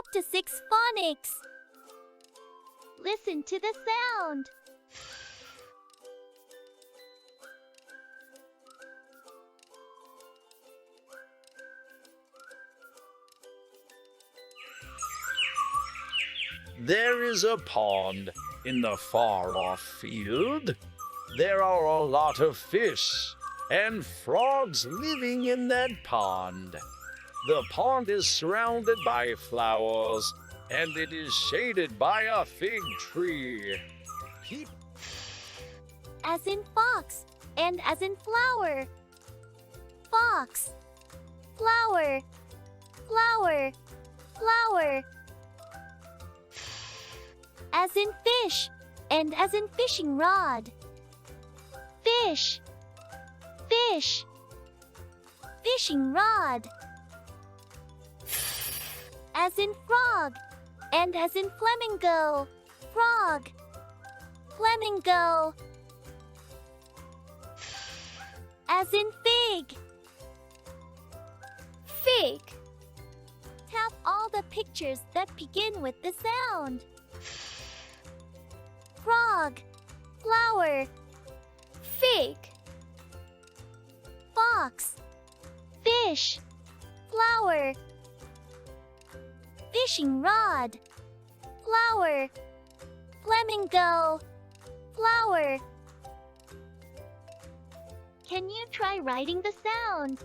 UptoSix Phonics. Listen to the sound. There is a pond in the far-off field. There are a lot of fish and frogs living in that pond. The pond is surrounded by flowers, and it is shaded by a fig tree. As in fox and as in flower. Fox. Flower. Flower. Flower. As in fish and as in fishing rod. Fish. Fish. Fishing rod. As in frog and as in flamingo. Frog. Flamingo. As in fig. Fig. Tap all the pictures that begin with the sound. Frog. Flower. Fig. Fox. Fish. Flower. Fishing rod. Flower. Flamingo. Flower. Can you try writing the sound?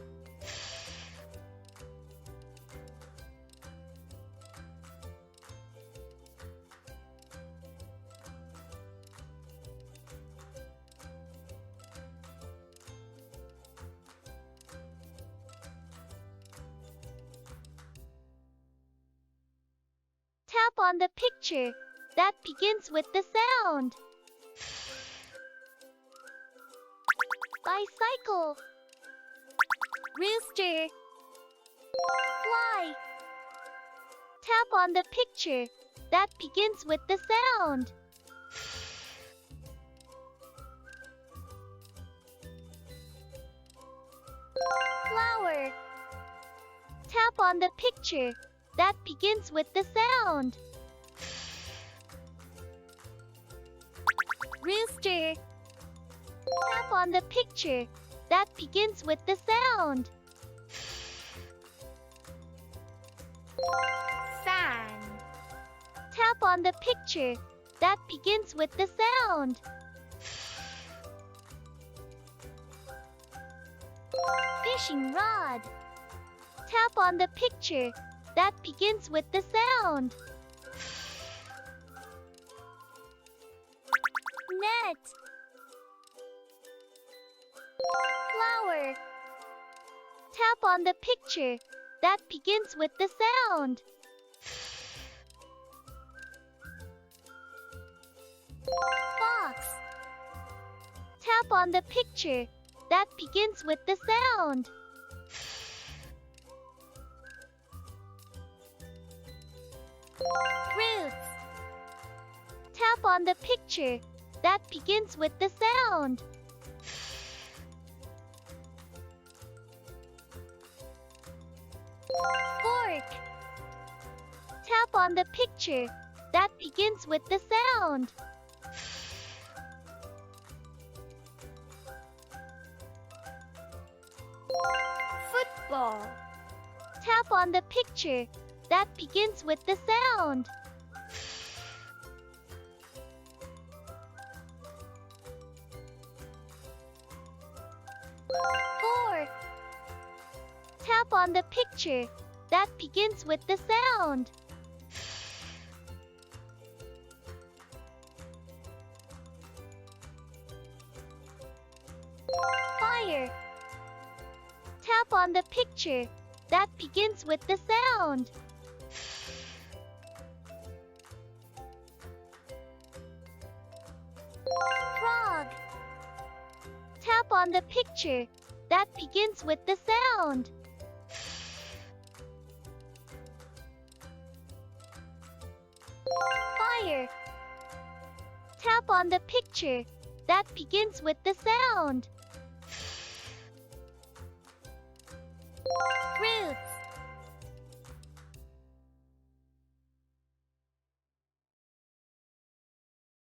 Tap on the picture that begins with the sound. Bicycle. Rooster. Fly. Tap on the picture that begins with the sound. Flower. Tap on the picture that begins with the sound. Rooster. Tap on the picture that begins with the sound. Fan. Tap on the picture that begins with the sound. Fishing rod. Tap on the picture that begins with the sound. Net. Flower. Tap on the picture that begins with the sound. Fox. Tap on the picture that begins with the sound. Fruits. Tap on the picture that begins with the sound. Fork. Tap on the picture that begins with the sound. Football. Tap on the picture that begins with the sound. Fork. Tap on the picture that begins with the sound. Fire. Tap on the picture that begins with the sound. Frog. Tap on the picture that begins with the sound. Fire. Tap on the picture that begins with the sound. Fruits.